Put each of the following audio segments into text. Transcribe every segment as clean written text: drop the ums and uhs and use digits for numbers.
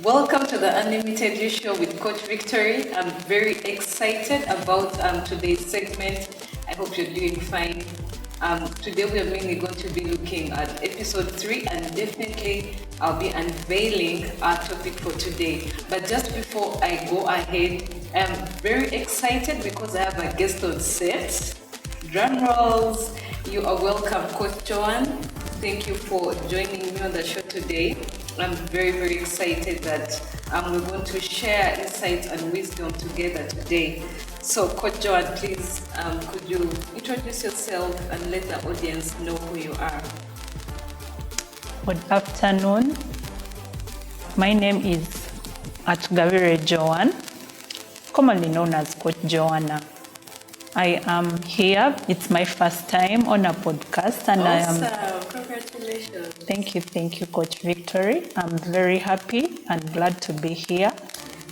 Welcome to the Unlimited You Show with Coach Victory. I'm very excited about today's segment. I hope you're doing fine. Today we are mainly going to be looking at episode 3, and definitely I'll be unveiling our topic for today. But just before I go ahead, I'm very excited because I have a guest on set. Drum rolls. You are welcome, Coach Joanne. Thank you for joining me on the show today. I'm very, very excited that we're going to share insights and wisdom together today. So, Coach Joanne, please, could you introduce yourself and let the audience know who you are? Good afternoon. My name is Atugabire Joanne, commonly known as Coach Joanna. I am here. It's my first time on a podcast, and Awesome. Congratulations. Thank you, Coach Victory. I'm very happy and glad to be here.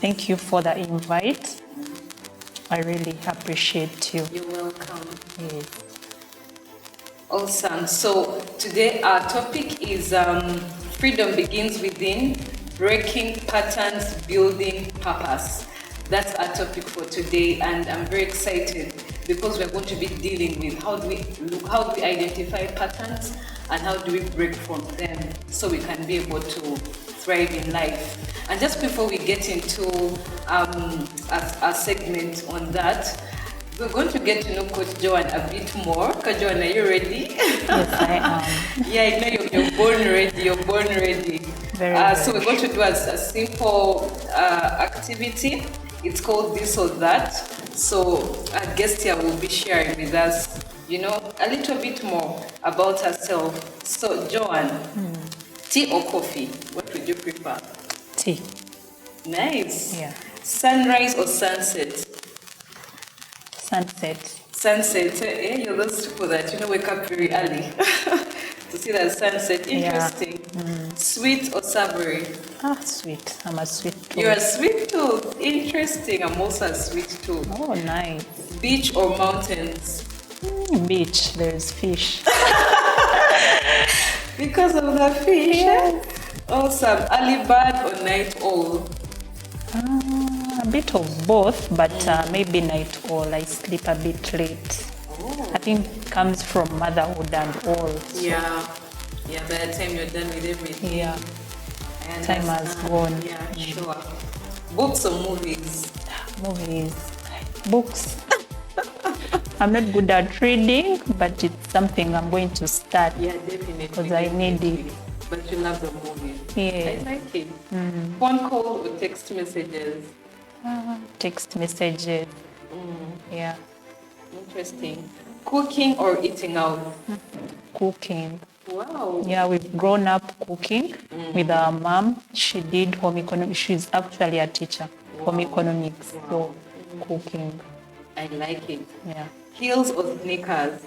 Thank you for the invite. I really appreciate you. You're welcome. Yes. Awesome. So today our topic is freedom begins within, breaking patterns, building purpose. That's our topic for today, and I'm very excited because we're going to be dealing with how do we identify patterns and how do we break from them so we can be able to thrive in life. And just before we get into our segment on that, we're going to get to know Coach Joanne a bit more. Coach Joanne, are you ready? Yes, I am. Yeah, I know you're born ready. You're born ready. Very So we're going to do a simple activity. It's called This or That. So our guest here will be sharing with us, a little bit more about herself. So Joanne, tea or coffee? What would you prefer? Tea. Nice. Yeah. Sunrise or sunset? Sunset. Sunset. You're those people that wake up very early to see that sunset. Interesting. Yeah. Sweet or savory? Sweet. I'm a sweet tooth. You're a sweet tooth. Interesting. I'm also a sweet tooth. Oh, nice. Beach or mountains? Beach. There's fish. Because of the fish. Yes. Awesome. Early bird or night owl? A bit of both, but maybe night owl. I sleep a bit late. Oh. I think it comes from motherhood and all. So, Yeah. Yeah, by the time you're done with everything. yeah. I Time has understand. gone. Yeah, sure. Books or movies? Movies, books. I'm not good at reading, but it's something I'm going to start. Yeah, definitely. Because I need definitely. But you love the movies. Yeah. I like it. Phone call or text messages? Text messages. Yeah. Interesting. Cooking or eating out? Cooking. Wow. Yeah, we've grown up cooking with our mom. She did home economics. She's actually a teacher, home economics. So cooking. I like it. Yeah. Heels or sneakers?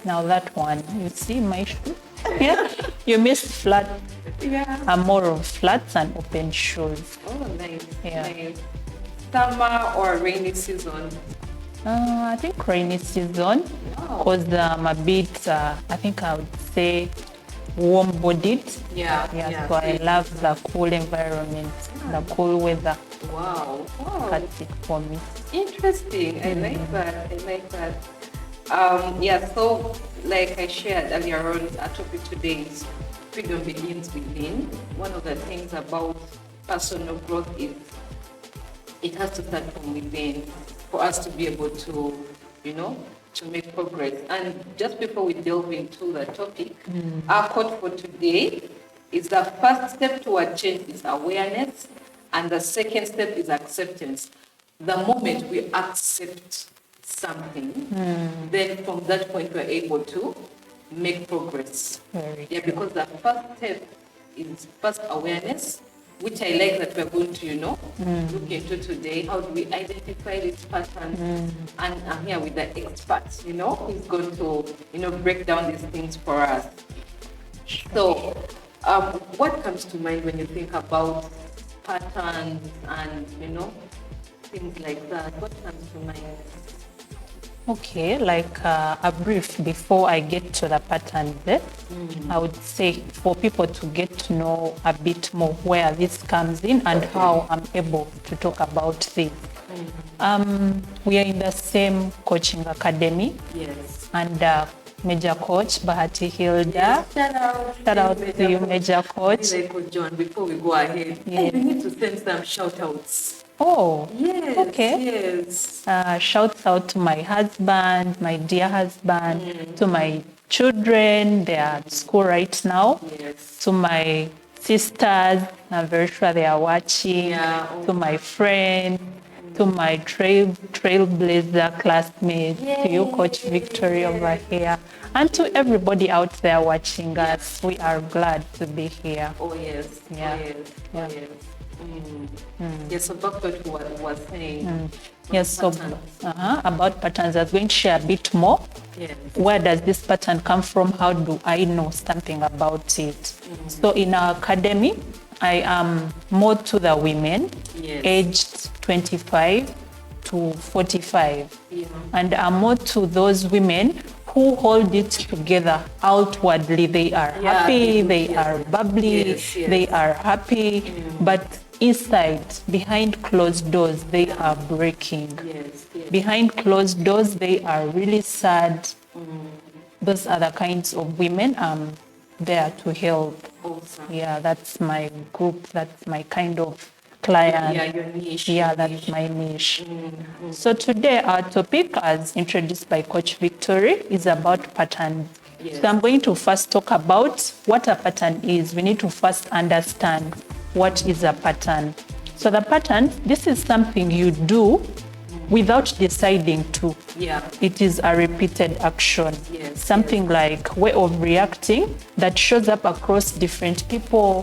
Now that one, you see my shoe? Yeah. You missed flat. Yeah. I'm more of flats and open shoes. Oh, nice. Yeah. Nice. Summer or rainy season? I think rainy season, because I'm a bit, I think I would say warm-bodied. Yeah. So I love the cool environment, the cool weather. Wow. Wow. That's it for me. Interesting. I like that. I like that. So like I shared earlier on, our topic today is freedom begins within. One of the things about personal growth is it has to start from within for us to be able to, to make progress. And just before we delve into the topic, our quote for today is the first step toward change is awareness, and the second step is acceptance. The moment we accept something, then from that point we're able to make progress. Very Yeah, because the first step is first awareness, which I like that we're going to, look into today. How do we identify these patterns? And I'm here with the experts, who's going to, break down these things for us. So, what comes to mind when you think about patterns and, things like that? What comes to mind? Okay, like a brief before I get to the pattern there, I would say for people to get to know a bit more where this comes in and how I'm able to talk about this. We are in the same coaching academy, Yes. and Major Coach Bahati Hilda. Yes, shout out. Shout out to you, Major Coach. Like John, before we go ahead, Yes. we need to send some shout outs. Oh, Yes. okay. Yes. Shouts out to my husband, my dear husband, to my children. They are at school right now. Yes. To my sisters, I'm very sure they are watching. Yeah. To my friends, to my trailblazer classmates, to you, Coach Victory over here, and to everybody out there watching us. We are glad to be here. Oh yes. Yeah. Oh yes. Yeah. Oh yes. Yes, so back to what we were saying. Yes, so Patterns. about patterns, I was going to share a bit more. Yes. Where does this pattern come from? How do I know something about it? So in our academy, I am more to the women Yes. aged 25 to 45. Yeah. And I'm more to those women who hold it together outwardly. They are Yeah, happy, they yes. are bubbly, Yes, yes. they are happy, but inside, behind closed doors, they are breaking. Yes. Yes. Behind closed doors, they are really sad. Those are the kinds of women I'm there to help. Awesome. Yeah, that's my group, that's my kind of client. Yeah, your niche. Yeah, your that's niche. my niche. So today our topic, as introduced by Coach Victory, is about patterns. Yes. So I'm going to first talk about what a pattern is. We need to first understand what is a pattern. So the pattern, this is something you do without deciding to. Yeah. It is a repeated action. Yes, Something like way of reacting that shows up across different people,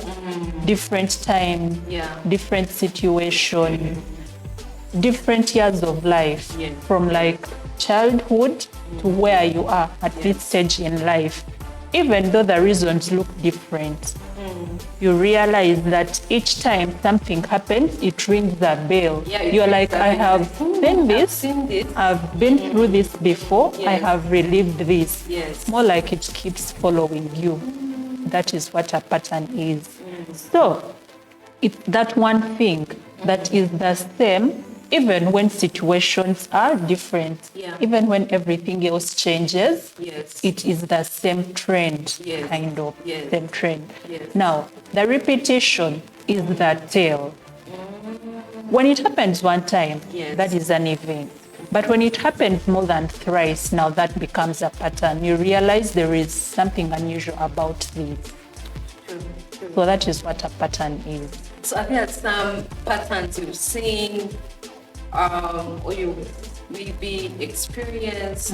different time, Yeah. different situation, different years of life, Yes. from like childhood to where you are at this stage in life. Even though the reasons look different, you realize that each time something happens, it rings a bell. Yeah, it You're rings like, a I bell. have I've seen this, seen this. I've been through this before, I Yes. have relived this. Yes. More like it keeps following you. That is what a pattern is. So it's that one thing that is the same even when situations are different. Yeah. Even when everything else changes, Yes. it is the same trend, Yes. kind of, Yes. same trend. Yes. Now, the repetition is the tail. When it happens one time, Yes. that is an event. But when it happens more than thrice, now that becomes a pattern. You realize there is something unusual about this. True. True. So that is what a pattern is. So I think there are some patterns you've seen, or you maybe experienced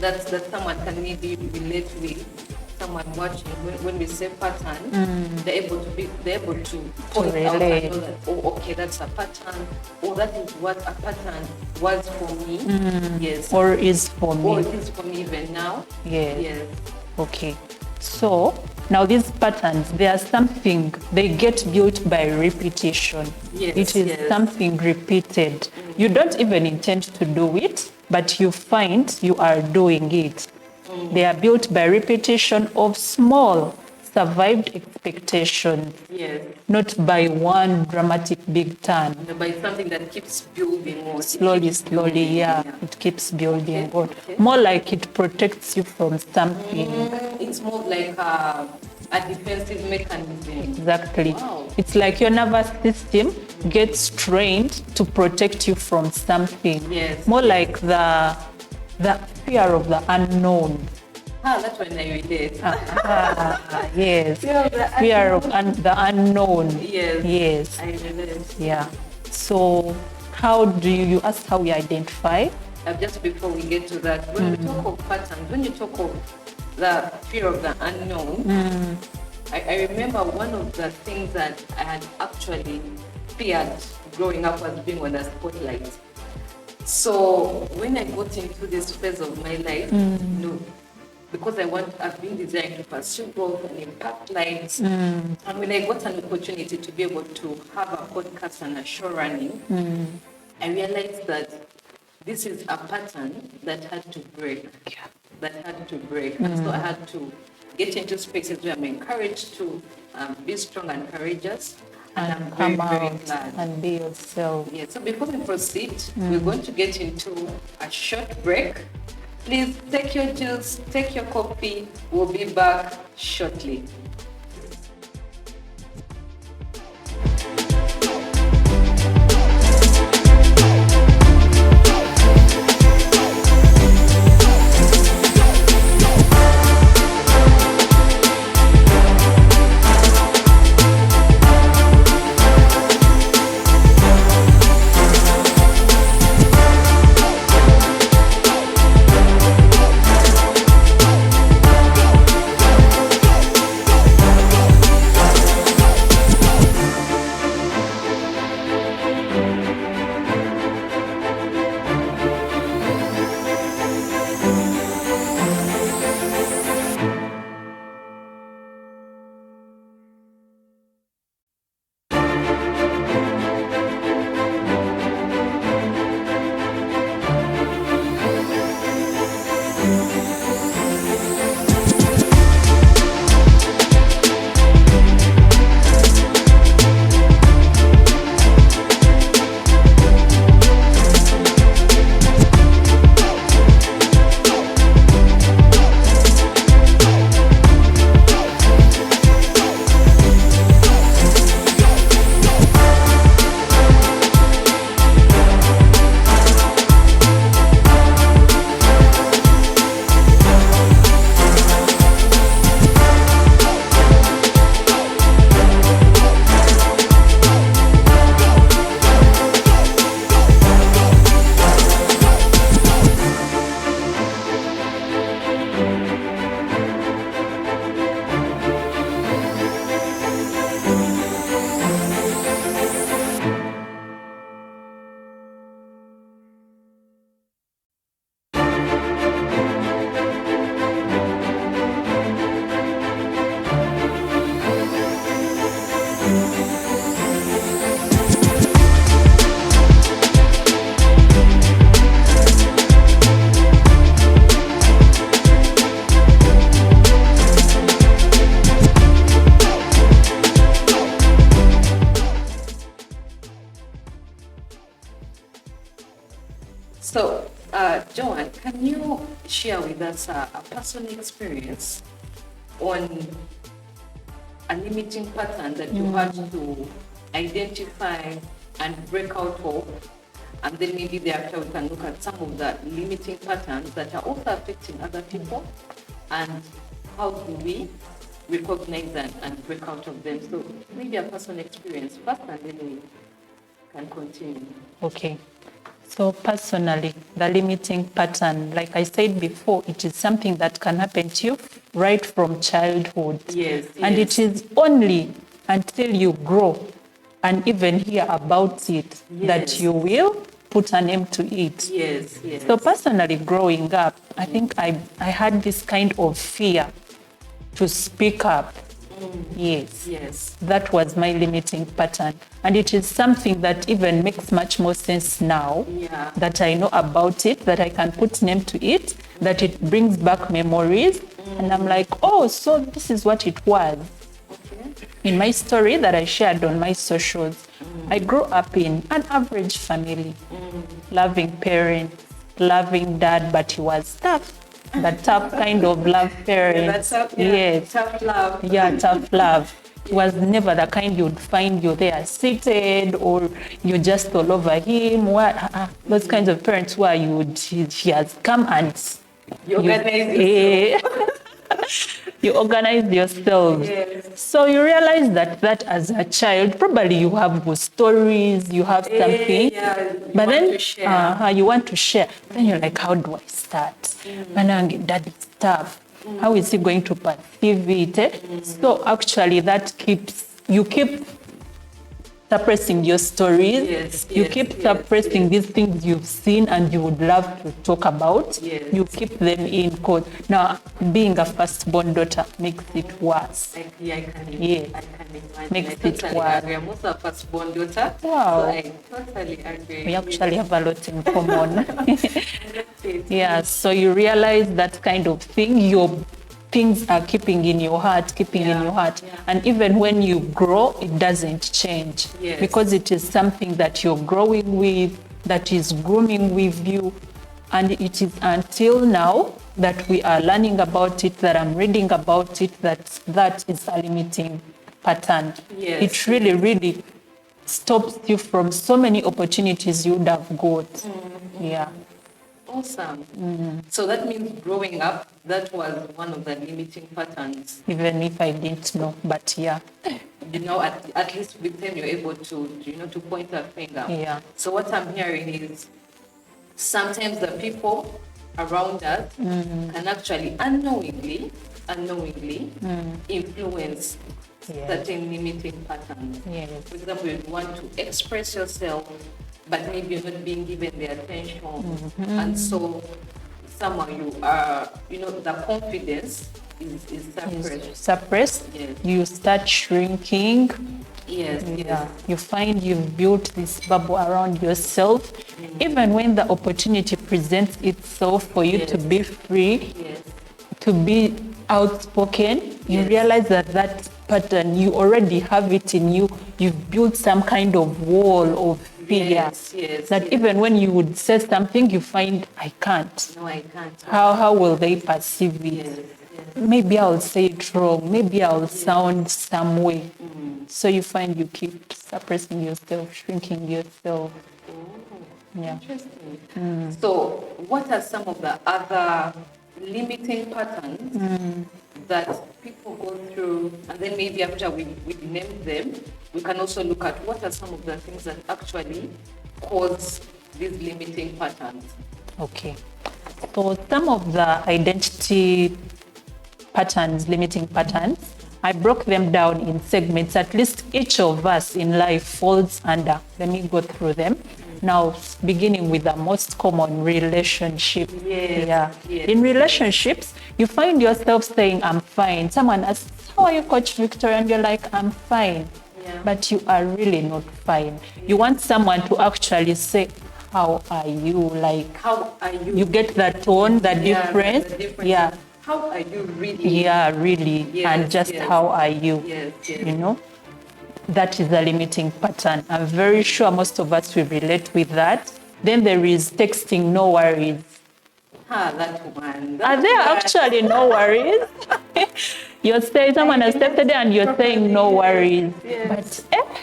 that someone can maybe relate with. Someone watching, when we say pattern, they're able to point out and relate. know that, oh, okay, that's a pattern, or that is what a pattern was for me. Yes. Or is for Or me. it is for me even now. Yes. Yes. Okay. So now these patterns, they are something, they get built by repetition. Yes, It is yes. something repeated. You don't even intend to do it, but you find you are doing it. They are built by repetition of small survived expectations, Yes. not by one dramatic big turn. But it's something that keeps building more. It Slowly, keeps slowly, building, yeah, it keeps building. Okay, okay. More like it protects you from something. It's more like a defensive mechanism. Exactly. Wow. It's like your nervous system gets trained to protect you from something. Yes. More like the fear of the unknown. That's when I relate. Yes. Fear of the Fear of the unknown. Yes. Yes. I relate. Yeah. So how do you ask how we identify? Just before we get to that, when we talk of patterns, when you talk of the fear of the unknown, I remember one of the things that I had actually feared growing up was being on a spotlight. So when I got into this phase of my life, because I've been designed to pursue growth and impact lives. And when I got an opportunity to be able to have a podcast and a show running, I realized that this is a pattern that had to break. And so I had to get into spaces where I'm encouraged to be strong and courageous. And I'm very, come very out glad. and be yourself. Yeah, so before we proceed, we're going to get into a short break. Please take your juice, take your coffee. We'll be back shortly. So, Joanne, can you share with us a personal experience on a limiting pattern that you had to identify and break out of? And then maybe thereafter we can look at some of the limiting patterns that are also affecting other people, and how do we recognize and break out of them? So maybe a personal experience first, and then we can continue. Okay. So personally, the limiting pattern, like I said before, it is something that can happen to you right from childhood. Yes. And it is only until you grow and even hear about it that you will put a name to it. Yes. So personally, growing up, I think I had this kind of fear to speak up. Yes. That was my limiting pattern. And it is something that even makes much more sense now that I know about it, that I can put name to it, that it brings back memories. And I'm like, oh, so this is what it was. In my story that I shared on my socials, I grew up in an average family, loving parents, loving dad, but he was tough. The tough kind of love parents. Tough love. Yeah, tough love. It was never the kind you'd find you there seated or you're just all over him. Those kinds of parents where he has come and you organize yourself. You organize yourself. Yes. So you realize that as a child, probably you have good stories, you have something, but then you want to share. Then you're like, how do I start? And that is tough. How is he going to perceive it? So actually that you keep suppressing your stories. Yes, You yes, keep yes, suppressing yes. these things you've seen and you would love to talk about. Yes. You keep them in code. Now, being a firstborn daughter makes it worse. I can Yes. I can imagine. Makes I it totally worse. agree. I'm also a firstborn daughter. Wow. So I totally agree. We actually have a lot in common. That's it. Yeah, so you realize that kind of thing, your things are keeping in your heart, Yeah. And even when you grow, it doesn't change. Yes. Because it is something that you're growing with, that is grooming with you. And it is until now that we are learning about it, that I'm reading about it, that is a limiting pattern. Yes. It really, really stops you from so many opportunities you would have got. Yeah. Awesome. So that means growing up, that was one of the limiting patterns. Even if I didn't know, but yeah. At least with them, you're able to point a finger. Yeah. So what I'm hearing is sometimes the people around us can actually unknowingly influence Yeah. certain limiting patterns. Yes. For example, you want to express yourself, but maybe you're not being given the attention. And so somehow you are, the confidence is suppressed. Suppressed, Yes. you start shrinking. Yes, Yeah. You find you've built this bubble around yourself. Even when the opportunity presents itself for you to Yes. be free, yes, to be outspoken, you Yes. realize that pattern, you already have it in you. You've built some kind of wall of fear. yes, That yes. even when you would say something, you find, I can't. No, I can't. How will they perceive it? Yes, yes. Maybe I'll say it wrong. Maybe I'll sound some way. So you find you keep suppressing yourself, shrinking yourself. Yeah. Interesting. So, what are some of the other limiting patterns that people go through? And then maybe after we name them, we can also look at what are some of the things that actually cause these limiting patterns. Okay. So some of the identity patterns, limiting patterns, I broke them down in segments. At least each of us in life falls under. Let me go through them. Now, beginning with the most common, relationship. Yes, Yeah. yes. In relationships, you find yourself saying, I'm fine. Someone asks, how are you, Coach Victoria? And you're like, I'm fine. Yeah. But you are really not fine. You want someone to actually say, how are you? Like, How are you? you get that tone, that Yeah, difference. the difference. Yeah. How are you really? Yeah, really. Yes, And just yes. how are you? Yes, yes. You know, that is a limiting pattern. I'm very sure most of us will relate with that. Then there is texting, no worries. That one. Are there actually no worries? You're saying someone has texted and you're saying no worries. Yes. But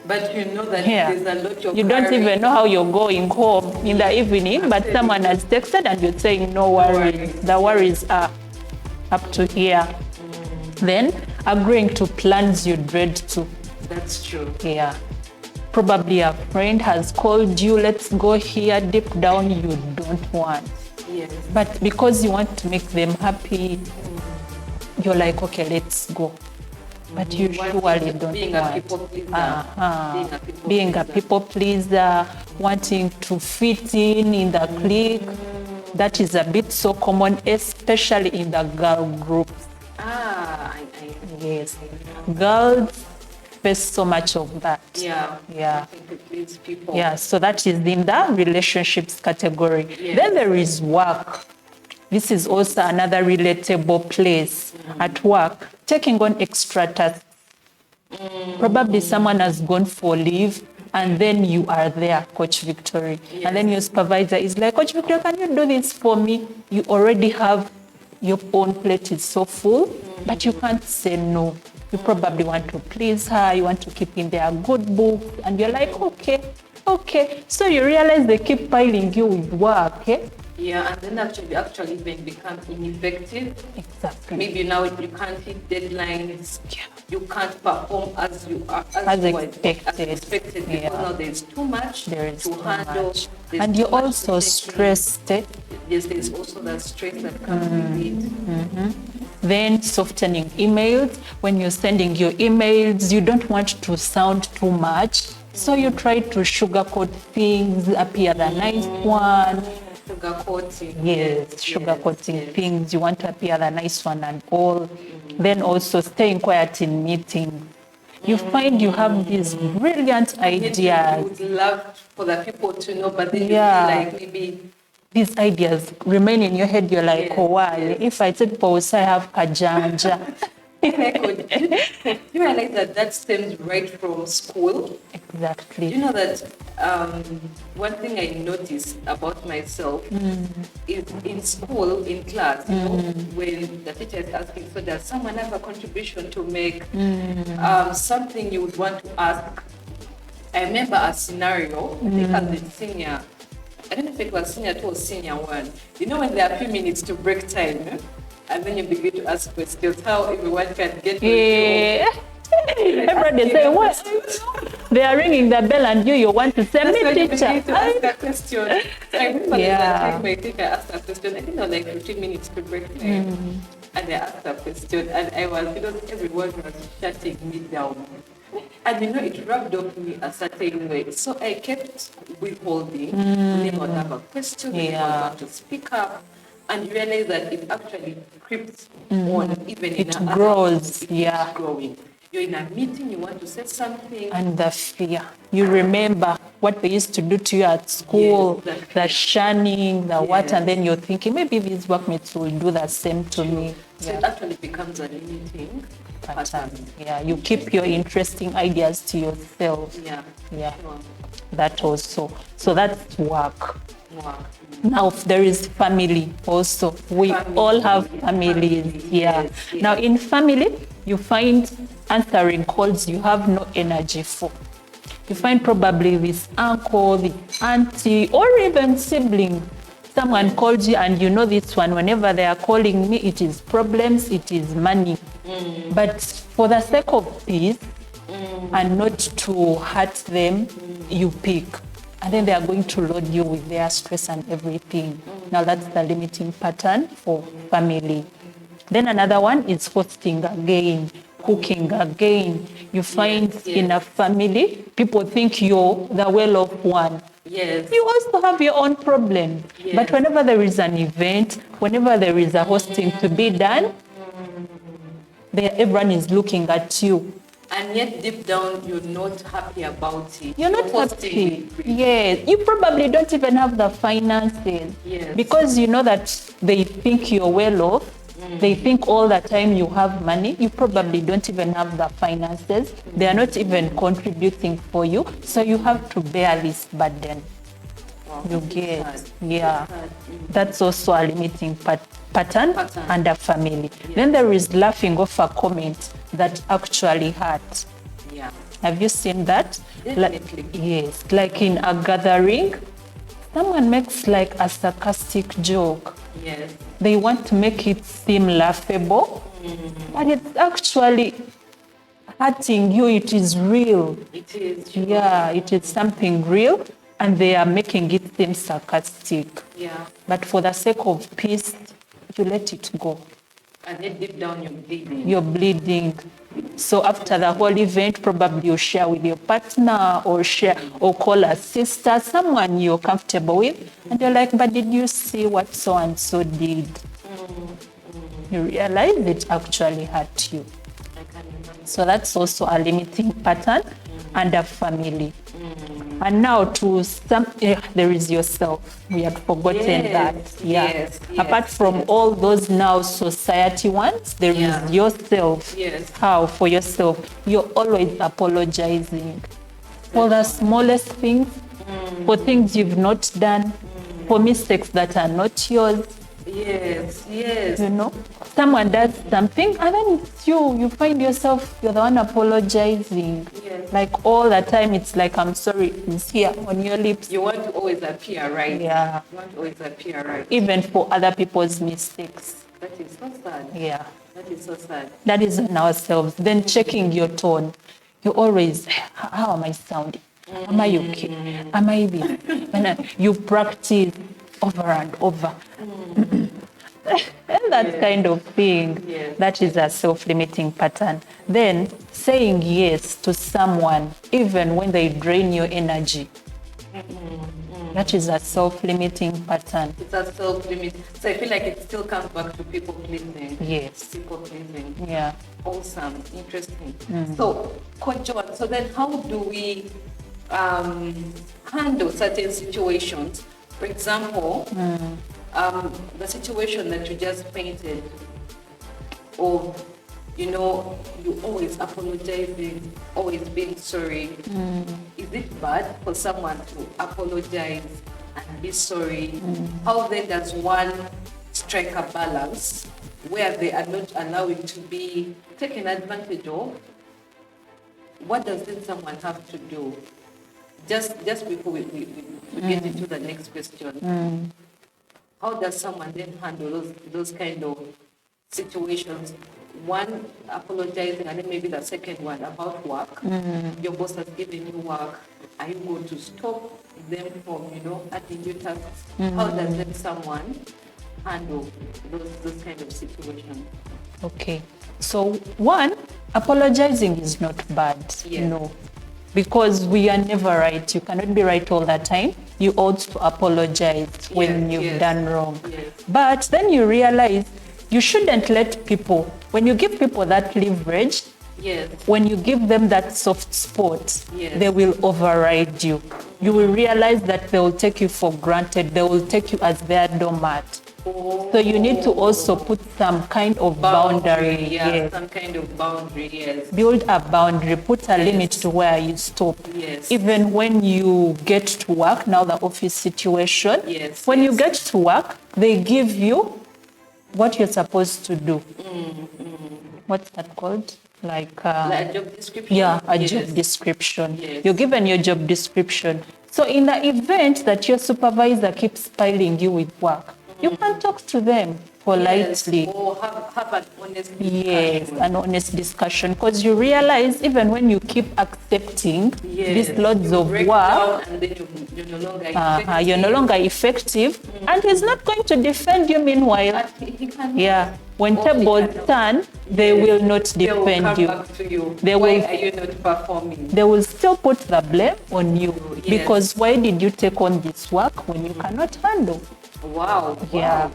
But you know that yeah, there's a lot of you don't carrying. even know how you're going home in the evening, but someone has texted and you're saying no worries. worries. The worries are up to here. Then agreeing to plans you dread to. That's true. Yeah. Probably a friend has called you, let's go here, deep down you don't want. Yes. But because you want to make them happy, you're like, okay, let's go. But you surely don't Being a want. people pleaser. Being a people pleaser, wanting to fit in the clique. That is a bit so common, especially in the girl group. Yes. Girls face so much of that. Yeah. Yeah. I think it leads people. Yeah, so that is in the relationships category. Yes. Then there is work. This is also another relatable place. At work, taking on extra tasks. Probably someone has gone for leave and then you are there, Coach Victoria. Yes. And then your supervisor is like, Coach Victoria, can you do this for me? You already have your own plate is so full, but you can't say no. You probably want to please her, you want to keep in their good book, and you're like, okay. So you realize they keep piling you with work, eh? Yeah, and then actually even become ineffective. Exactly. Maybe now you can't hit deadlines. You can't perform as you are As you were- expected. as expected because Yeah. now there's too much There is to too handle. much. There's And too you're much also to take in. stressed, eh? Yes, there's also the stress that comes with it. Then softening emails. When you're sending your emails, you don't want to sound too much. So you try to sugarcoat things, appear a nice one. Sugarcoating. Yes, sugarcoating things. You want to appear a nice one and all. Then also staying quiet in meetings. You find you have these brilliant You ideas. would love for the people to know, but then Yeah. you feel like maybe These ideas remain in your head. You're like, Yes, oh, why? yes. If I said pause, I have kajanja. you realize that that stems right from school. Exactly. You know that one thing I noticed about myself is in school, in class, you know, when the teacher is asking, so does someone have a contribution to make? Something you would want to ask. I remember a scenario, I think as a senior, I don't know if it was senior 2 or senior 1. You know when there are a few minutes to break time, and then you begin to ask questions, how everyone can get Yeah. Everybody say, what? They are ringing the bell and you want to say, That's me when you teacher. begin to ask a question. So I remember Yeah. that time I think I asked a question. I think it was like 15 minutes to break time. And I asked a question and I was, everyone was shutting me down. And it rubbed off me a certain way. So I kept withholding. Then I would have a question, then I would want to speak up. And you realize that it actually creeps on even in It other grows, it yeah. keeps growing. You're in a meeting, you want to say something. And the fear. You remember what they used to do to you at school, Yes, the the shunning, the what, Yes. and then you're thinking, maybe these workmates will do the same to me. So it actually becomes a limiting pattern. Yeah, you keep your interesting ideas to yourself. Yeah. Yeah, Sure. that also. So that's work. Wow. Now, if there is family also. We Family. all have families. Family, Yeah. yes, yes. Now, in family, you find answering calls you have no energy for. You find probably this uncle, the auntie, or even sibling. Someone called you and you know this one, whenever they are calling me, it is problems, it is money. But for the sake of peace and not to hurt them, you pick. And then they are going to load you with their stress and everything. Now that's the limiting pattern for family. Then another one is hosting again, cooking again. You find Yes, in a family, people think you're the well-off one. Yes. You also have your own problem. Yes. But whenever there is an event, whenever there is a hosting to be done, everyone is looking at you. And yet deep down you're not happy about it. You're not hosting happy. it. Yes. You probably don't even have the finances. Yes. Because you know that they think you're well off. They think all the time you have money. You probably don't even have the finances. They are not even contributing for you. So you have to bear this burden. Wow, You it's get, sad. yeah. It's sad. That's also a limiting pattern Pattern. under family. Then there is laughing off a comment that actually hurt. Yeah. Have you seen that? Definitely. Yes, like in a gathering, someone makes like a sarcastic joke. Yes. They want to make it seem laughable, but it's actually hurting you. It is real. It is. Yeah, it is something real, and they are making it seem sarcastic. Yeah. But for the sake of peace, you let it go. And then deep down you're bleeding. You're bleeding. So after the whole event, probably you share with your partner or call a sister, someone you're comfortable with, and you're like, but did you see what so and so did? You realize it actually hurt you. I can imagine. So that's also a limiting pattern under family. And now there is yourself. We had forgotten Yes, that. Yeah. yes, Apart yes, from yes. all those now society ones, there is Yeah. yourself. Yes. How for yourself? You're always apologizing for the smallest things, for things you've not done, for mistakes that are not yours. Yes. Yes. You know, someone does something and then it's you find yourself, you're the one apologizing. Yes. Like all the time, it's like, I'm sorry, it's here on your lips. You want to always appear right. Yeah. You want to always appear right. Even for other people's mistakes. That is so sad. Yeah. That is so sad. That is on ourselves. Then checking your tone. You always, how am I sounding? Am I okay? Am I this? And you practice over and over. And that kind of thing, Yes. that is a self-limiting pattern. Then saying yes to someone, even when they drain your energy, that is a self-limiting pattern. It's a self-limit. So I feel like it still comes back to people pleasing. Yes. People pleasing. Yeah. Awesome. Interesting. So, Coach Joan, so then how do we handle certain situations? For example, the situation that you just painted of, you always apologizing, always being sorry. Is it bad for someone to apologize and be sorry? How then does one strike a balance where they are not allowing to be taken advantage of? What does then someone have to do? Just before we get into the next question, how does someone then handle those kind of situations? One, apologizing, and then maybe the second one about work. Your boss has given you work. Are you going to stop them from, adding you tasks? How does then someone handle those kind of situations? Okay. So one, apologizing is not bad. Yes. No. Because we are never right. You cannot be right all the time. You ought to apologize when you've done wrong. Yes. But then you realize you shouldn't let people, when you give people that leverage, Yes. when you give them that soft spot, Yes. they will override you. You will realize that they will take you for granted. They will take you as their doormat. So you need to also put some kind of boundary. Yeah, Yes. some kind of boundary, yes. Build a boundary, put a limit to where you stop. Yes. Even when you get to work, now the office situation, Yes, when you yes. get to work, they give you what you're supposed to do. What's that called? Like a job description? Yeah, a Yes. job description. Yes. You're given your job description. So in the event that your supervisor keeps piling you with work, you can talk to them politely. Yes. Or have an honest discussion. Yes, an honest discussion, because you realize even when you keep accepting these loads you of break work, down and then you're no longer effective. you're no longer effective, and he's not going to defend you meanwhile. But he can. Yeah, when Or he tables cannot. turn, they will not They will defend come you. back to you. They Why will- are you not performing? They will still put the blame on you, Yes. because why did you take on this work when you cannot handle? Wow. Yeah. Wow.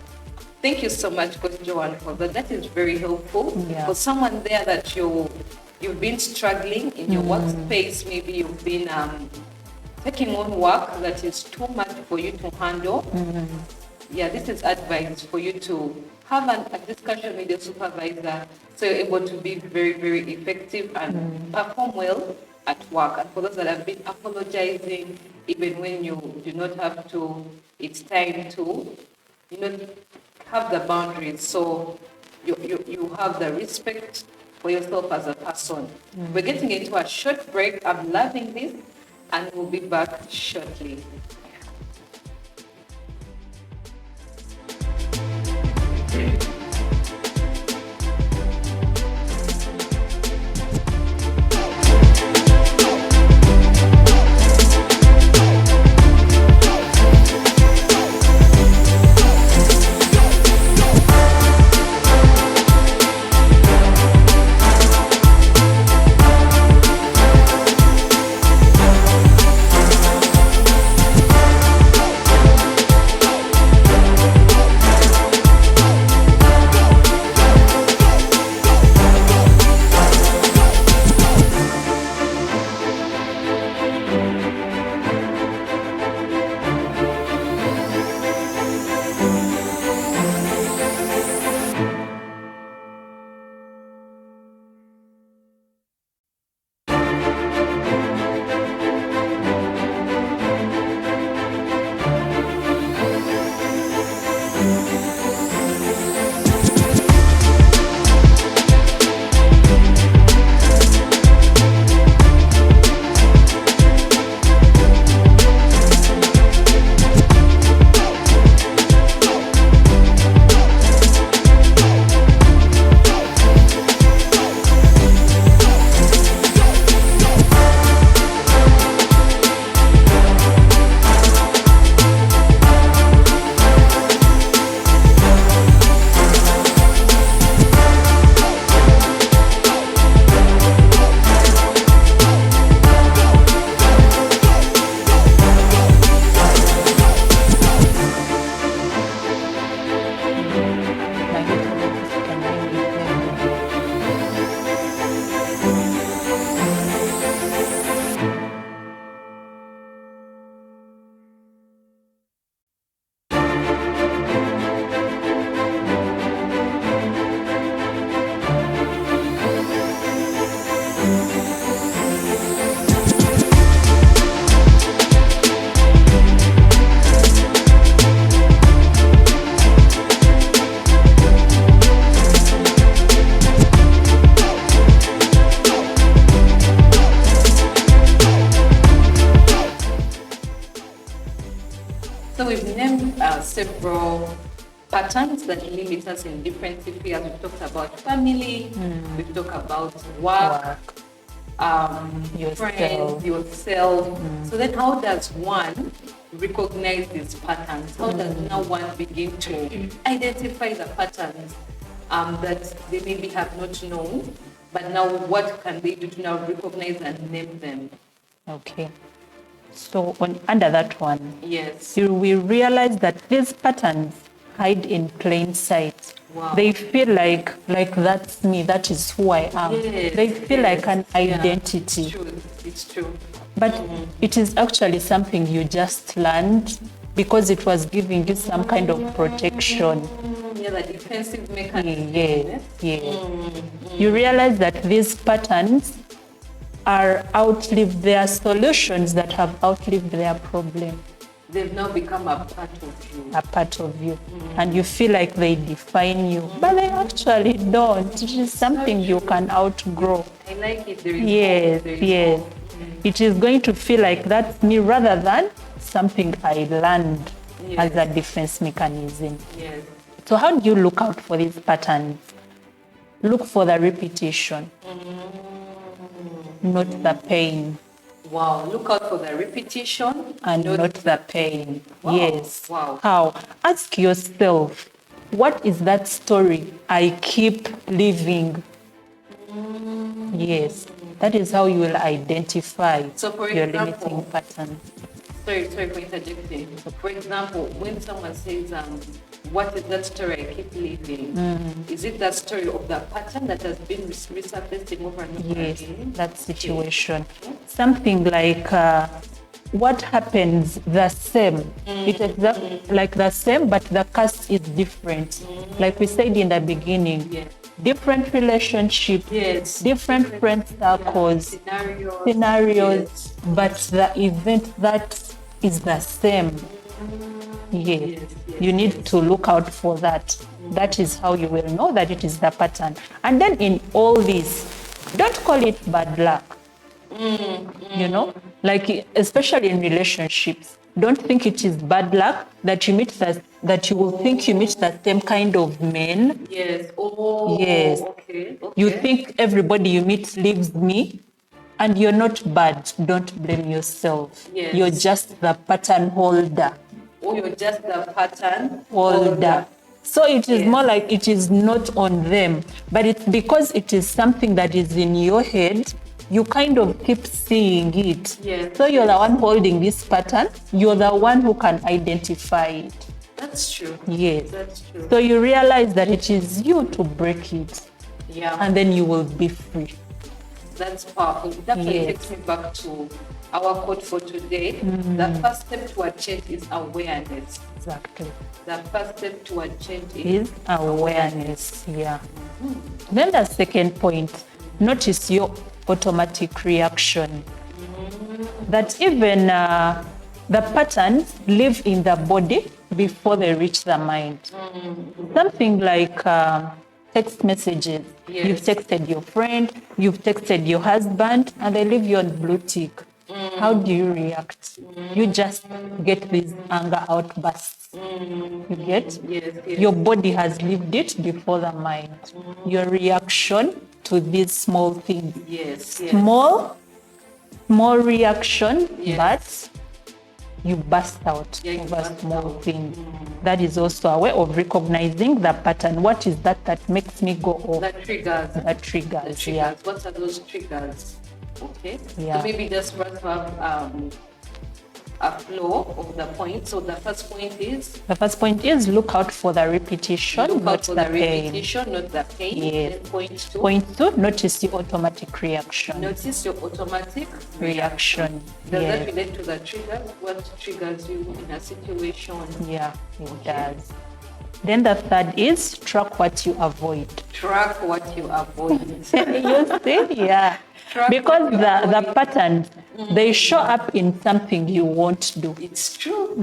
Thank you so much, Coach Joan, for that. That is very helpful. Yeah. For someone there that you've been struggling in your workspace, maybe you've been taking on work that is too much for you to handle. Yeah, this is advice for you to have a discussion with your supervisor so you're able to be very, very effective and perform well at work. And for those that have been apologizing, even when you do not have to, it's time to, have the boundaries. So you have the respect for yourself as a person. We're getting into a short break. I'm loving this, and we'll be back shortly. So we've named several patterns that limit us in different areas. We've talked about family, we've talked about work, friends, yourself. So then how does one recognize these patterns? How does now one begin to identify the patterns that they maybe have not known, but now what can they do to now recognize and name them? Okay. So under that one, Yes. you will realize that these patterns hide in plain sight. Wow. They feel like that's me, that is who I am. Yes, They feel like an yeah. identity. It's true. It's true. But it is actually something you just learned because it was giving you some kind of protection. Yeah, the defensive mechanism. Yes, yes. You realize that these patterns are outlived their solutions that have outlived their problem. They've now become a part of you. A part of you. And you feel like they define you, but they actually don't. It is something you can outgrow. I like it. There is Yes, hope. There is yes. hope. It is going to feel like that's me rather than something I learned as a defense mechanism. Yes. So how do you look out for these patterns? Look for the repetition, not the pain. Wow. Look out for the repetition And not the pain. Wow. Yes. Wow. How? Ask yourself, what is that story I keep living? Yes. That is how you will identify So for your example- limiting pattern. Sorry for interjecting. So for example, when someone says, what is that story I keep living? Is it that story of the pattern that has been resurfacing over and over Yes, again? that situation. Something like what happens the same. It's exactly like the same, but the cast is different. Like we said in the beginning, Yes. different relationships, Yes. different friend circles, scenarios, but the event that is the same. Yes. You need to look out for that. That is how you will know that it is the pattern. And then in all this, don't call it bad luck. You know, like especially in relationships, don't think it is bad luck that you that you will think you meet the same kind of men. Yes. Oh. Yes. Okay. You think everybody you meet leaves me, and you're not bad. Don't blame yourself. Yes. You're just the pattern holder. Oh, you're just the pattern Holder. So it is Yes. more like it is not on them, but it's because it is something that is in your head. You kind of keep seeing it. Yes. So you're the one holding this pattern. You're the one who can identify it. That's true. Yes. That's true. So you realize that it is you to break it, Yeah. and then you will be free. That's powerful. That Yes. takes me back to our quote for today. The first step to a change is awareness. Exactly. The first step to a change is Is awareness. Yeah. Then the second point, notice your automatic reaction. That even the patterns live in the body before they reach the mind. Something like text messages. Yes. You've texted your friend, you've texted your husband, and they leave you on blue tick. How do you react? You just get these anger outbursts. You get? yes, yes. Your body has lived it before the mind. Your reaction to these small things. Yes, yes. Small reaction, Yes. but you burst out Yeah, you over burst small out. things. That is also a way of recognizing the pattern. What is that makes me go off? The triggers. That triggers, yeah. What are those triggers? Okay. Yeah. So maybe just for us to have a flow of the point. So the first point is The first point is look out for the repetition, look not out for the the pain. repetition, not the pain. Yes. Then point two, Point two, notice the automatic reaction. notice your automatic Reaction. Does Yes. that relate to the triggers? What triggers you in a situation? Yeah, it does. Then the third is track what you avoid. Track what you avoid. You see? Yeah. Track Because what you the avoid. patterns, they show up in something you won't do. It's true.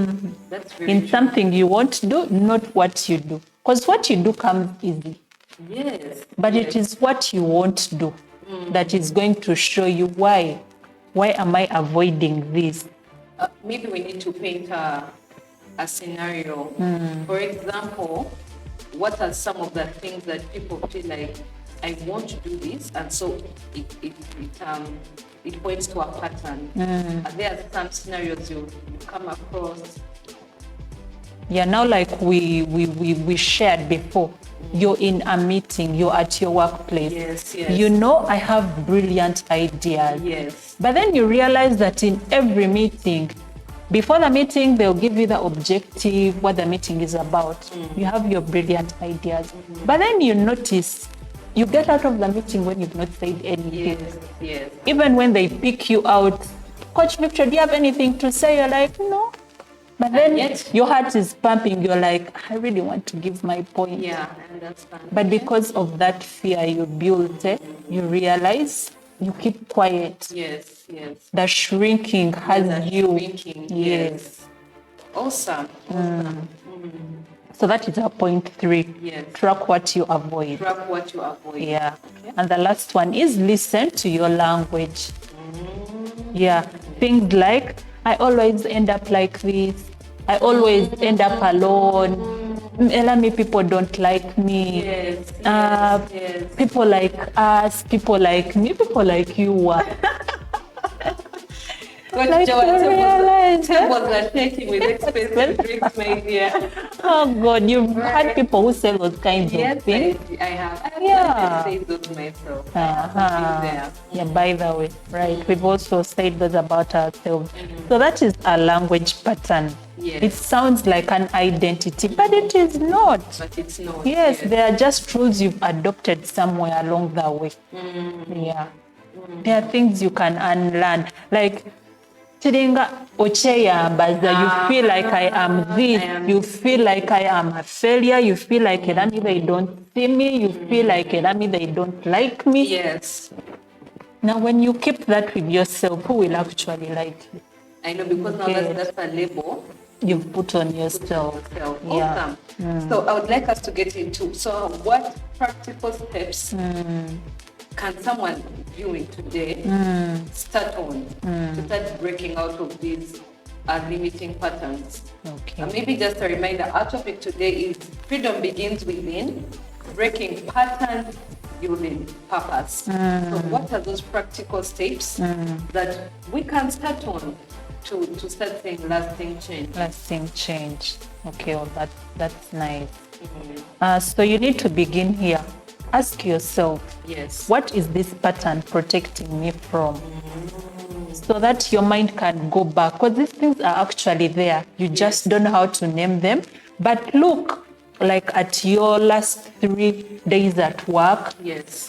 That's very In true. something you won't do, not what you do. Because what you do comes easy. Yes. But yes. it is what you won't do that is going to show you why. Why am I avoiding this? Maybe we need to paint a scenario. For example, what are some of the things that people feel like, I want to do this, and so it points to a pattern. There are some scenarios you come across. Yeah, now like we shared before, you're in a meeting, you're at your workplace. Yes, yes. You know, I have brilliant ideas. Yes. But then you realize that in every meeting, before the meeting, they'll give you the objective, what the meeting is about. You have your brilliant ideas. But then you notice, you get out of the meeting when you've not said anything. Yes, yes. Even when they pick you out, Coach Victor, do you have anything to say? You're like, no. But then your heart is pumping. You're like, I really want to give my point. Yeah, I understand. But because of that fear you built, you realize you keep quiet. Yes, yes. The shrinking has you. Shrinking, Yes. Awesome. So that is our point 3. Yes. Track what you avoid. Track what you avoid. Yeah. Okay. And the last one is listen to your language. Yeah. Things like, I always end up like this. I always end up alone. Elami people don't like me. Yes, yes. People like us, people like me, people like you. Like tables are taking with expensive Well, drinks, my dear. Oh God, you've had people who say those kinds of things. I have. Yeah. I say those myself. Yeah, by the way, right. We've also said those about ourselves. So that is a language pattern. Yes. It sounds like an identity, but it is not. But it's not. Yes, they are just rules you've adopted somewhere along the way. Yeah. There are things you can unlearn. Like, Chiringa ocheyambaza, you feel like I am this, you feel like I am a failure, you feel like Elami, they don't see me, you feel like Elami, they don't like me. Yes. Now, when you keep that with yourself, who will actually like you? I know, because now that's a label you've put on yourself. Yeah. Awesome. So I would like us to get into, so what practical steps can someone viewing today start on to start breaking out of these limiting patterns? Okay. Maybe just a reminder, our topic today is freedom begins within, breaking patterns, building purpose. So what are those practical steps that we can start on to start seeing lasting change? Lasting change. Okay, well, that's nice. So you need to begin here. Ask yourself, yes, what is this pattern protecting me from? So that your mind can go back. Because these things are actually there. You just don't know how to name them. But look, like at your last 3 days at work,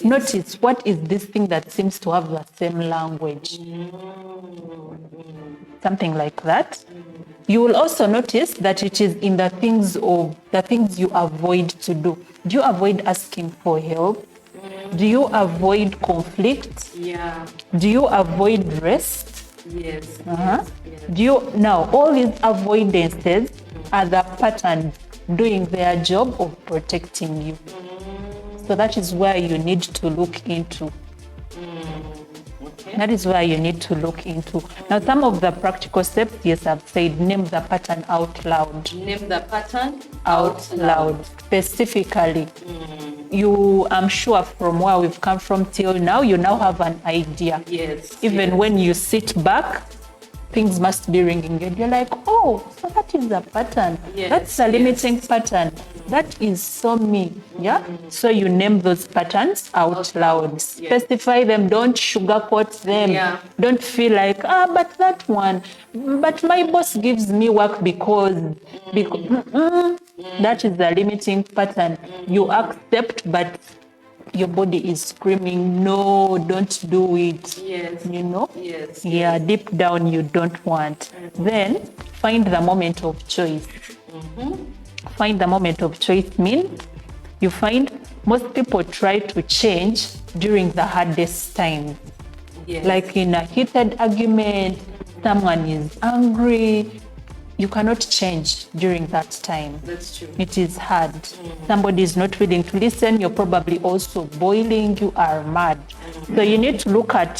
notice what is this thing that seems to have the same language. Something like that. You will also notice that it is in the things you avoid to do. Do you avoid asking for help? Do you avoid conflict? Yeah. Do you avoid rest? Yes. Do you now all these avoidances are the pattern doing their job of protecting you. So that is where you need to look into. That is where you need to look into. Now, some of the practical steps, yes, I've said, name the pattern out loud. Name the pattern out loud. Specifically. I'm sure from where we've come from till now, you now have an idea. Yes. Even when you sit back, things must be ringing and you're like, oh, so that is a pattern. Yes. That's a limiting pattern. That is so me. Yeah. So you name those patterns out loud. Specify them. Don't sugarcoat them. Yeah. Don't feel like, but that one. But my boss gives me work because that is the limiting pattern. You accept, but your body is screaming, no, don't do it. Yes. You know? Yes. Yeah, deep down you don't want. Then find the moment of choice. Find the moment of choice means you find most people try to change during the hardest time. Yes. Like in a heated argument, someone is angry. You cannot change during that time. That's true. It is hard. Somebody is not willing to listen. You're probably also boiling. You are mad. So you need to look at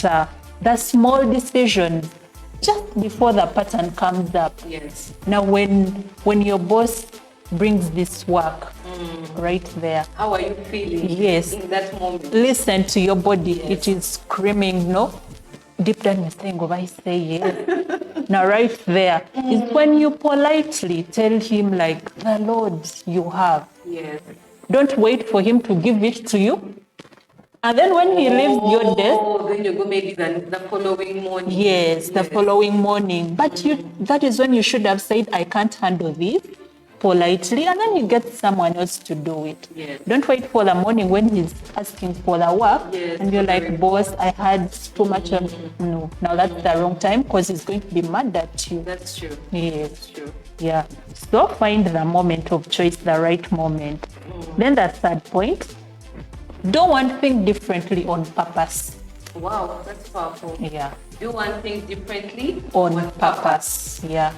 the small decisions just before the pattern comes up. Yes. Now, when your boss brings this work right there, How are you feeling? Yes. In that moment. Listen to your body. Yes. It is screaming, no? Deep down, you're saying, oh, I say yes. Now, right there is when you politely tell him, like, the Lord you have. Yes. Don't wait for him to give it to you. And then when he leaves your desk, then you go maybe the following morning. yes, the following morning. But that is when you should have said, I can't handle this politely, and then you get someone else to do it. Yes. Don't wait for the morning when he's asking for the work, Yes, and you're like, correct. boss, I had too much of, no. Now that's the wrong time, because he's going to be mad at you. That's true. Yes. That's true. Yeah. So find the moment of choice, the right moment. Then the third point, do one thing differently on purpose. Wow, that's powerful. Yeah. Do one thing differently On purpose. Yeah.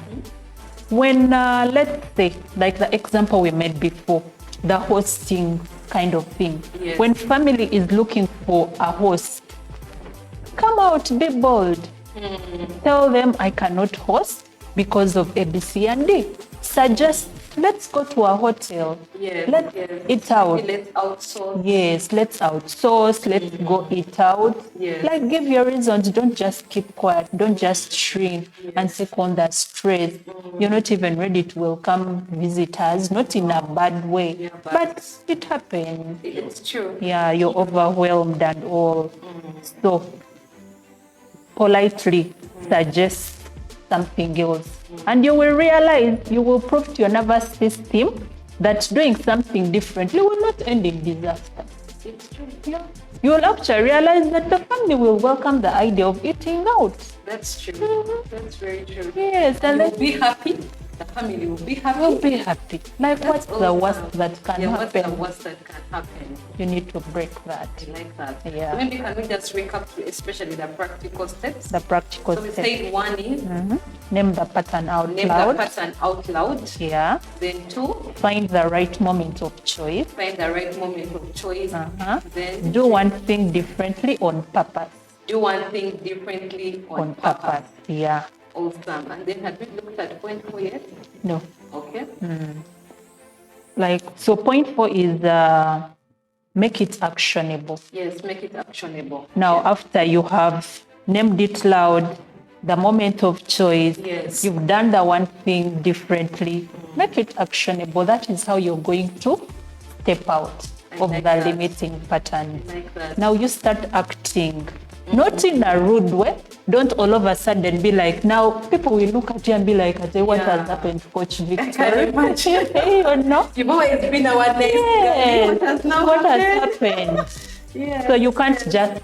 When, let's say, like the example we made before, the hosting kind of thing. Yes. When family is looking for a host, come out, be bold. Tell them I cannot host because of ABC and D. Suggest, let's go to a hotel. Yes. Let's yes. eat out. Maybe let's outsource. Yes, let's outsource, let's go eat out. Yes. Like, give your reasons. Don't just keep quiet. Don't just shrink and take on that stress. You're not even ready to welcome visitors, not in a bad way. Yeah, but it happens. It's true. Yeah, you're overwhelmed and all. So, politely suggest something else. And you will realize, you will prove to your nervous system that doing something differently will not end in disaster. It's true. Yeah. You will actually realize that the family will welcome the idea of eating out. That's true. That's very true. Yes, and You'll then be happy. The family will be happy. we'll be happy. Like, what's the awesome. worst that can What's the happen? worst that can happen? You need to break that. I like that. Yeah. So maybe can we just recap to especially the practical steps? The practical So we step. said one is Name the pattern out name loud. the pattern out loud. Yeah. Then two, Find the right moment of choice. find the right moment of choice. Then Do one thing differently on purpose. do one thing differently on Purpose. purpose. Yeah. Awesome. And then have we looked at point 4 yet? No. Okay. Like, so point 4 is make it actionable. Yes, make it actionable. Now, after you have named it loud, the moment of choice, Yes. you've done the one thing differently, make it actionable. That is how you're going to step out I of like the that. limiting pattern. Like that. Now you start acting, not in a rude way. Don't all of a sudden be like, now people will look at you and be like, I tell you what Yeah. has happened to Coach Victor. can imagine. You know? You've always been our next guy. Yes. What has now What has happened? happened? Yeah. So you can't just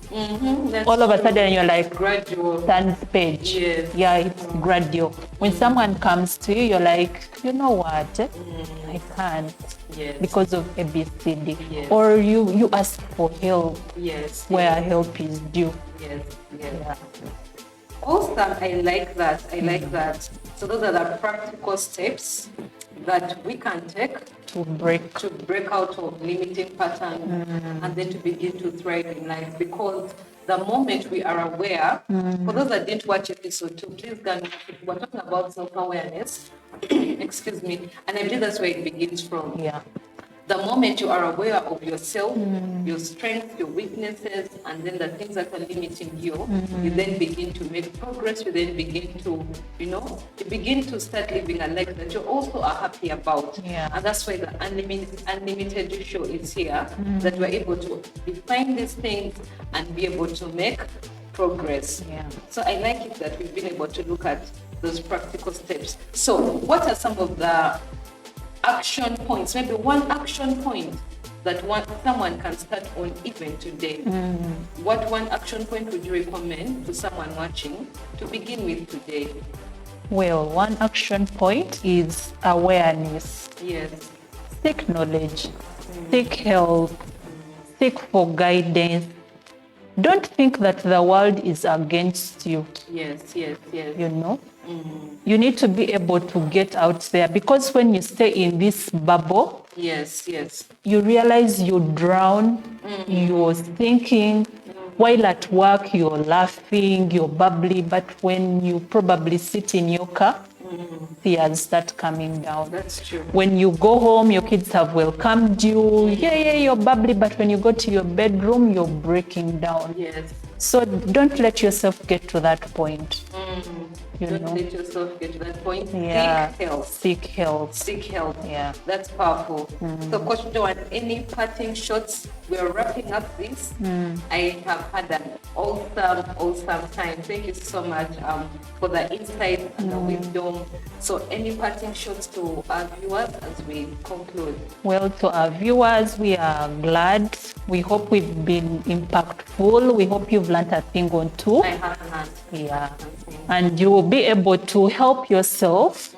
That's all of a true. sudden you're like, Gradual. turn page. Yes. Yeah, it's gradual. When someone comes to you, you're like, you know what? I can't Yes. because of ABCD. Yes. Or you ask for help Yes. where help is due. Yes. Yes. Yeah. Awesome. I like that. I like that. So those are the practical steps that we can take To break. to break out of limiting patterns and then to begin to thrive in life. Because the moment we are aware, for those that didn't watch episode 2, please go and watch it. We're talking about self-awareness. Excuse me. And I believe that's where it begins from. Yeah. The moment you are aware of yourself, your strengths, your weaknesses, and then the things that are limiting you, you then begin to make progress. You then begin to, you begin to start living a life that you also are happy about. Yeah. And that's why the unlimited you show is here, that we're able to define these things and be able to make progress. Yeah. So I like it that we've been able to look at those practical steps. So what are some of the action points, maybe one action point that someone can start on even today? What one action point would you recommend to someone watching to begin with today? Well, one action point is awareness. Yes. Seek knowledge, seek help, seek for guidance. Don't think that the world is against you, Yes, yes, yes. you know. You need to be able to get out there, because when you stay in this bubble, Yes, yes. you realize you drown, you're thinking, While at work, you're laughing, you're bubbly, but when you probably sit in your car, tears start coming down. That's true. When you go home, your kids have welcomed you. Yeah, you're bubbly, but when you go to your bedroom, you're breaking down. Yes. So don't let yourself get to that point. Don't let yourself get to that point. Yeah. Seek help. Seek help. Seek help. Yeah. That's powerful. So, Coach Joanne, any parting shots? We're wrapping up this. I have had an awesome time. Thank you so much for the insight and the wisdom. So, any parting shots to our viewers as we conclude? Well, to our viewers, we are glad. We hope we've been impactful. We hope you've learned a thing or two. I have learned. Yeah. And you will be able to help yourself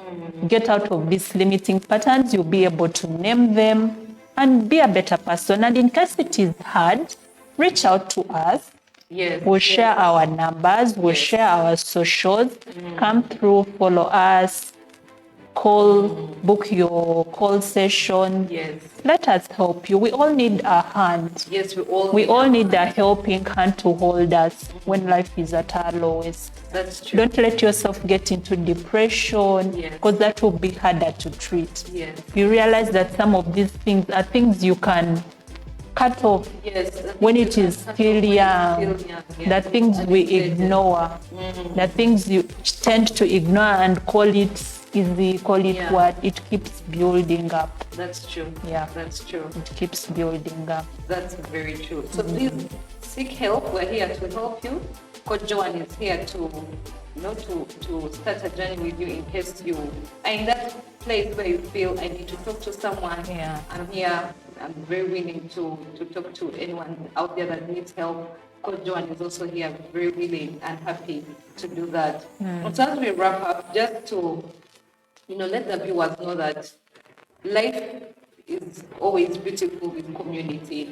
get out of these limiting patterns. You'll be able to name them and be a better person. And in case it is hard, reach out to us. Yes. We'll share our numbers. We'll share our socials. Come through, follow us, book your call session. Yes. Let us help you. We all need a hand. Yes, we all need a helping hand to hold us when life is at our lowest. That's true. Don't let yourself get into depression, because that will be harder to treat. Yes. You realize that some of these things are things you can cut off when it is still young. The things we ignore, the things you tend to ignore and call it easy, call it what, it keeps building up. That's true. Yeah. That's true. It keeps building up. That's very true. So please seek help. We're here to help you. Coach Joanne is here to start a journey with you in case you are in that place where you feel I need to talk to someone. Yeah. I'm here. I'm very willing to talk to anyone out there that needs help. Coach Joanne is also here, very willing and happy to do that. And so as we wrap up, just to let the viewers know that life is always beautiful with community.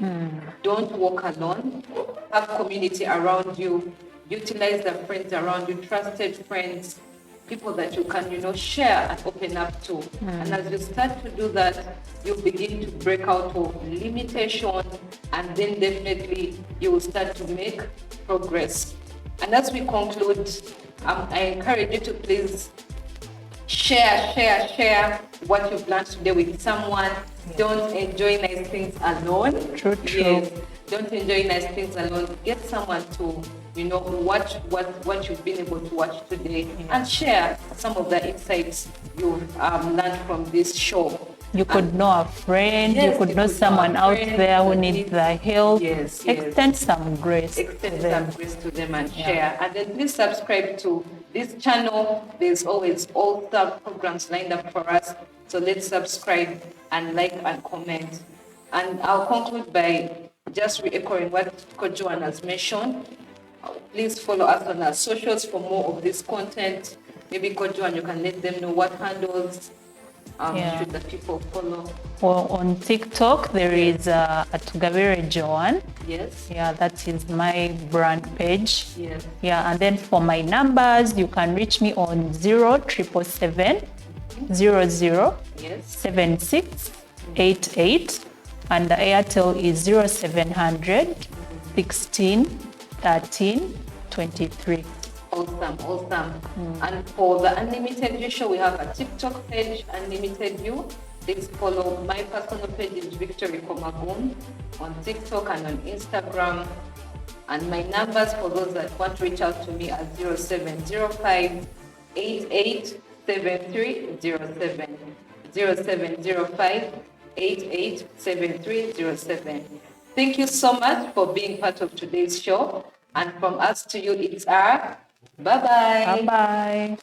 Don't walk alone. Have community around you. Utilize the friends around you, trusted friends, people that you can, share and open up to. And as you start to do that, you begin to break out of limitation, and then definitely you will start to make progress. And as we conclude, I encourage you to please share what you've learned today with someone. Don't enjoy nice things alone. True. Yes. Don't enjoy nice things alone. Get someone to, watch what you've been able to watch today and share some of the insights you've learned from this show. You could know a friend, you could know someone out there who needs the help. Yes. Extend some grace. Extend some grace to them and share. And then please subscribe to this channel. There's always all the programs lined up for us. So let's subscribe and like and comment. And I'll conclude by just re-echoing what Coach Joanne has mentioned. Please follow us on our socials for more of this content. Maybe Coach Joanne, you can let them know what handles should the people follow. Well, on TikTok, there is at Gavire Joanne. Yes. Yeah, that is my brand page. Yes. Yeah, and then for my numbers, you can reach me on 0777 00 7688, and the Airtel is 0700 16 13 23. Awesome. And for the Unlimited You show, we have a TikTok page, Unlimited You. Please follow my personal page is Victory Komagun on TikTok and on Instagram. And my numbers for those that want to reach out to me are 0705 887307. 0705 887307. Thank you so much for being part of today's show. And from us to you, it's our bye-bye. Bye-bye.